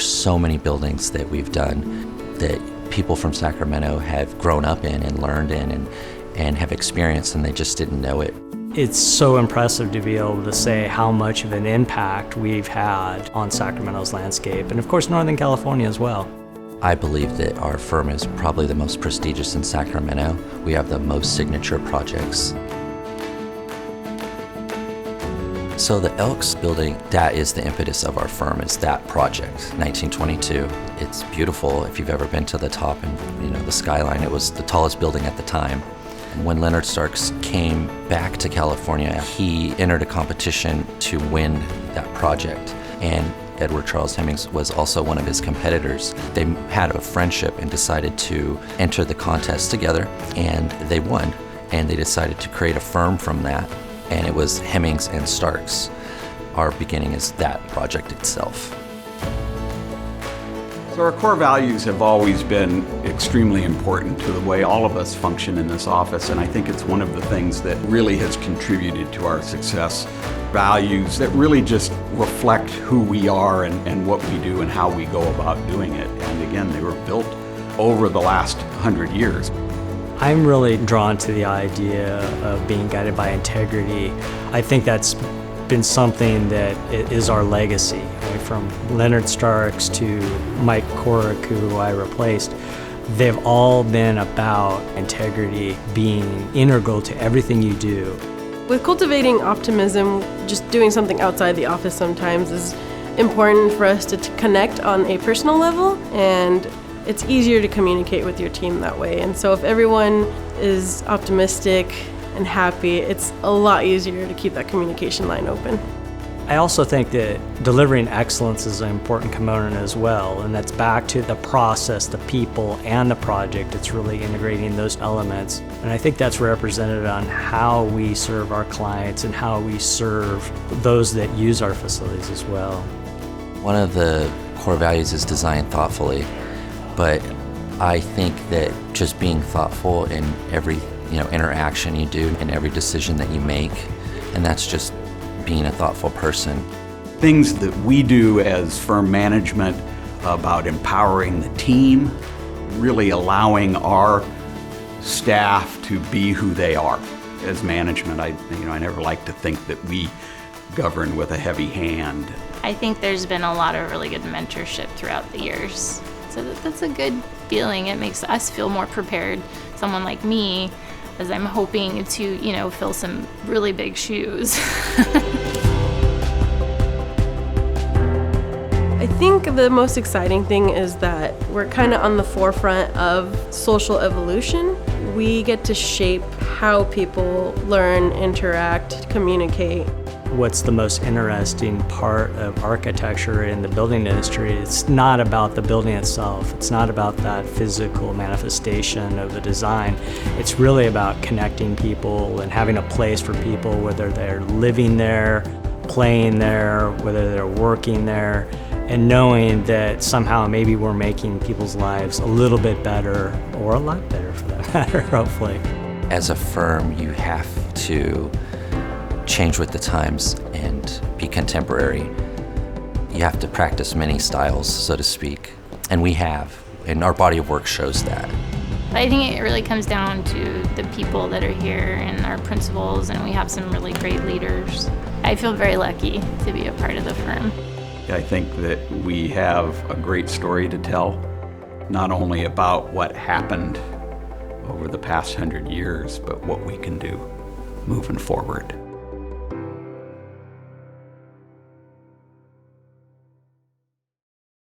There's so many buildings that we've done that people from Sacramento have grown up in and learned in and have experienced, and they just didn't know it. It's so impressive to be able to say how much of an impact we've had on Sacramento's landscape, and of course Northern California as well. I believe that our firm is probably the most prestigious in Sacramento. We have the most signature projects. So the Elks building, that is the impetus of our firm. It's that project, 1922. It's beautiful. If you've ever been to the top and the skyline, it was the tallest building at the time. When Leonard Starks came back to California, he entered a competition to win that project. And Edward Charles Hemings was also one of his competitors. They had a friendship and decided to enter the contest together, and they won. And they decided to create a firm from that, and it was Hemings and Starks. Our beginning is that project itself. So our core values have always been extremely important to the way all of us function in this office, and I think it's one of the things that really has contributed to our success. Values that really just reflect who we are and what we do and how we go about doing it. And again, they were built over the last 100 years. I'm really drawn to the idea of being guided by integrity. I think that's been something that is our legacy. From Leonard Starks to Mike Corrick, who I replaced, they've all been about integrity being integral to everything you do. With cultivating optimism, just doing something outside the office sometimes is important for us to connect on a personal level, and it's easier to communicate with your team that way. And so if everyone is optimistic and happy, it's a lot easier to keep that communication line open. I also think that delivering excellence is an important component as well, and that's back to the process, the people, and the project. It's really integrating those elements, and I think that's represented on how we serve our clients and how we serve those that use our facilities as well. One of the core values is design thoughtfully, but I think that just being thoughtful in every interaction you do and every decision that you make, and that's just being a thoughtful person. Things that we do as firm management about empowering the team, really allowing our staff to be who they are. As management, I never like to think that we govern with a heavy hand. I think there's been a lot of really good mentorship throughout the years. So that's a good feeling. It makes us feel more prepared. Someone like me, as I'm hoping to, fill some really big shoes. I think the most exciting thing is that we're kind of on the forefront of social evolution. We get to shape how people learn, interact, communicate. What's the most interesting part of architecture in the building industry? It's not about the building itself. It's not about that physical manifestation of the design. It's really about connecting people and having a place for people, whether they're living there, playing there, whether they're working there, and knowing that somehow maybe we're making people's lives a little bit better, or a lot better for that matter, hopefully. As a firm, you have to change with the times and be contemporary. You have to practice many styles, so to speak, and we have, and our body of work shows that. I think it really comes down to the people that are here and our principals, and we have some really great leaders. I feel very lucky to be a part of the firm. I think that we have a great story to tell, not only about what happened over the past 100 years, but what we can do moving forward.